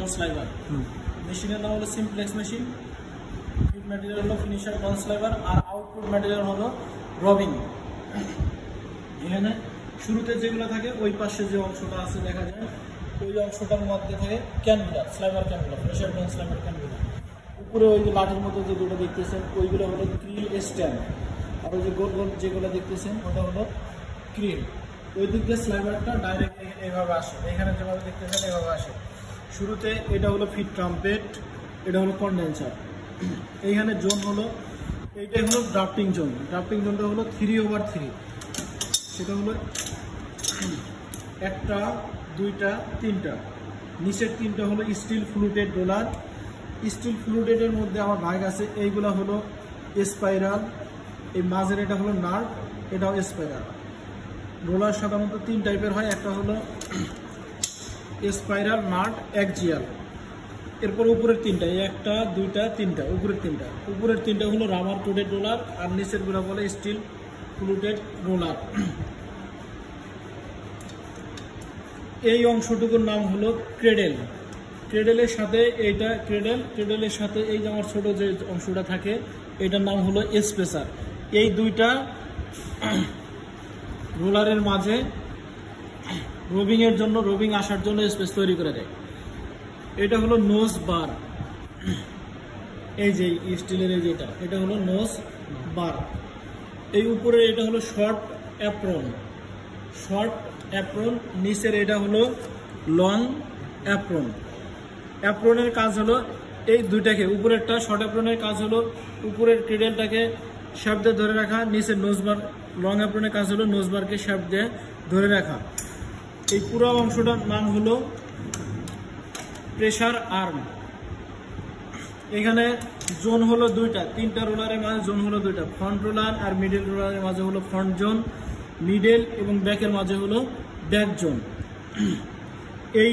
নন sliver. মেশিনের নাম হলো সিমপ্লেক্স মেশিন। ফিড ম্যাটেরিয়াল হলো ফিনিশার নন স্লাইভার, আর আউটপুট ম্যাটেরিয়াল হলো রবিং। এখানে শুরুতে যেগুলো থাকে ওই পাশে যে অংশটা আছে দেখা যায়, ওই অংশটার মধ্যে থাকে ক্যানগুলা, স্লাইভার ক্যানগুলা, ফিনিশার নন স্লাইভার ক্যানগুলা। উপরে ওই যে লাঠির মতো যে দুটো দেখতেছেন ওইগুলো হলো ক্রিল স্ট্যান্ড, আর ওই যে গোল গোল যেগুলো দেখতেছেন ওটা হলো ক্রিল। ওই দিক দিয়ে স্লাইভারটা ডাইরেক্ট এইভাবে আসে, এখানে যেভাবে দেখতেছেন এইভাবে আসে। শুরুতে এটা হলো ফিড ট্রাম্পেট, এটা হলো কন্ডেন্সার। এইখানে জোন হলো, এইটাই হলো ড্রাফটিং জোন। ড্রাফটিং জোনটা হলো 3/3। সেটা হলো একটা, দুইটা, তিনটা। নিচের তিনটা হলো স্টিল ফ্লুটেড রোলার। স্টিল ফ্লুটেডের মধ্যে আমার ভাগ আছে, এইগুলা হলো স্পাইরাল, এই মাঝের এটা হলো নাট, এটাও স্পাইরাল। রোলার সাধারণত 3 টাইপের হয়, একটা হলো স্পাইরাল, নাট, অ্যাক্সিয়াল। এরপর উপরের তিনটা, একটা, দুইটা, তিনটা, উপরের তিনটা। উপরের তিনটা হলো রাবার কোটেড রোলার, আর নিচের গুলো বলে স্টিল ফ্লুটেড রোলার। এই অংশটুকুর নাম হলো ক্রেডেল। ক্রেডেলের সাথে এইটা ক্রেডেলের সাথে এই যে আমার ছোট যে অংশটা থাকে এটার নাম হলো স্পেসার। এই দুইটা রোলারের মাঝে রবিং এর জন্য, রবিং আসার জন্য স্পেস তৈরি করে দেয়। এটা হলো নোজ বার। এই যে স্টিলের এই যেটা, এটা হলো নোজ বার। এই উপরে এটা হলো শর্ট অ্যাপ্রন, শর্ট অ্যাপ্রন। নিচের এটা হলো লং অ্যাপ্রন। অ্যাপ্রনের কাজ হলো এই দুইটাকে, উপরেরটা শর্ট অ্যাপ্রনের কাজ হলো উপরের ক্রেডেলটাকে শ্যাফট দিয়ে ধরে রাখা, নিচের নোজবার। লং অ্যাপ্রনের কাজ হলো নোজবারকে শ্যাফট দিয়ে ধরে রাখা। এই পুরো অংশটার নাম হলো প্রেসার আর্ম। এখানে জোন হলো দুইটা, তিনটা রোলারের মাঝে জোন হলো দুইটা, ফ্রন্ট রোলার আর মিডল রোলারের মাঝে হলো ফ্রন্ট জোন, মিডল এবং ব্যাকের মাঝে হলো ব্যাক জোন। এই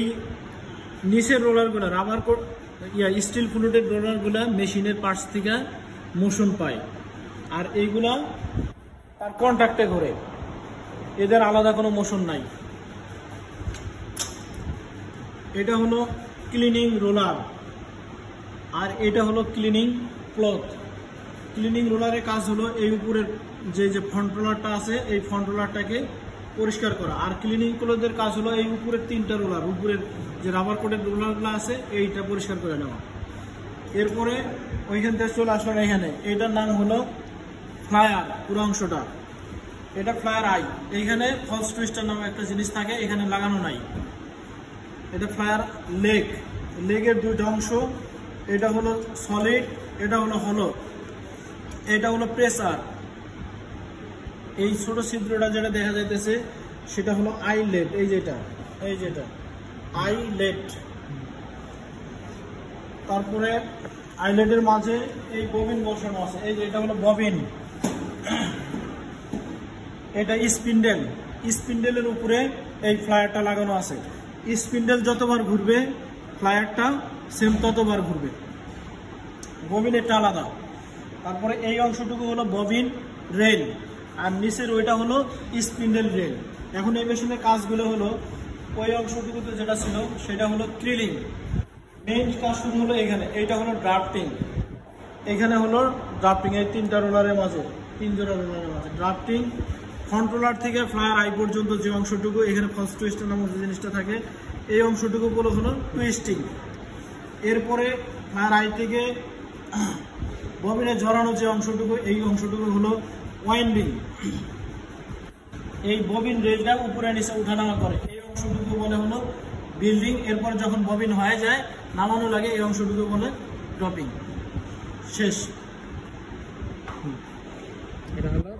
নিচের রোলারগুলো রাবার স্টিল ফ্লুটেড রোলারগুলো মেশিনের পার্টস থেকে মোশন পায়, আর এইগুলা তার কন্ট্যাক্টে ঘোরে, এদের আলাদা কোনো মোশন নাই। এটা হলো ক্লিনিং রোলার, আর এটা হলো ক্লিনিং ক্লথ। ক্লিনিং রোলারের কাজ হলো এই উপরের যে ফ্রন্ট রোলারটা আছে এই ফ্রন্ট রোলারটাকে পরিষ্কার করা, আর ক্লিনিং ক্লথের কাজ হলো এই উপরের তিনটা রোলার, উপরের যে রাবার কোটেড রোলারগুলো আছে এইটা পরিষ্কার করে নেওয়া। এরপরে ওইখান থেকে চলে আসলাম এখানে, এটার নাম হলো ফ্লায়ার। পুরো অংশটা এটা ফ্লায়ার আই। এইখানে ফলস টুইস্টার নামে একটা জিনিস থাকে, এখানে লাগানো নাই। এটা ফ্লায়ার লেগ। লেগের দুইটা অংশ, এটা হলো সলিড, এটা হলো হলো। এটা হলো প্রেসার। এই ছোট ছিদ্রটা যেটা দেখা যাইতেছে সেটা হলো আইলেট। এই যেটা আইলেট। তারপরে আইলেটের মাঝে এই ববিন বসানো আছে, এই যে এটা হলো ববিন। এটা স্পিন্ডেল। স্পিন্ডেলের উপরে এই ফ্লায়ারটা লাগানো আছে। স্পিন্ডেল যতবার ঘুরবে ফ্লায়ারটা সেম ততবার ঘুরবে। ববিনেরটা আলাদা। তারপরে এই অংশটুকু হলো ববিন রেল, আর নিচের ওইটা হলো স্পিন্ডেল রেল। এখন এই মেশিনের কাজগুলো হলো ওই অংশটুকুতে যেটা ছিল সেটা হলো ক্রিলিং। মেইন কাজ শুরু হলো এখানে, এইটা হলো ড্রাফটিং। এখানে হলো ড্রাফটিং, এই তিনটা রোলারের মাঝে, তিন জোড়া রোলারের মাঝে ড্রাফটিং। ফ্রন্ট রোলার থেকে ফ্লায়ার আই পর্যন্ত যে অংশটুকু, এখানে ফার্স্ট টুইস্টার নামক যে জিনিসটা থাকে এই অংশটুকু হলো টুইস্টিং। এরপরে ফ্লায়ার আই থেকে ববিনে ঝরানো যে অংশটুকু, এই অংশটুকু হলো ওয়াইন্ডিং। এই ববিন রেলটা উপরে নিচে উঠানামা করে, এই অংশটুকু বলে হলো বিল্ডিং। এরপর যখন ববিন হয়ে যায় নামানো লাগে, এই অংশটুকু বলে ড্রপিং। শেষ। এটা হলো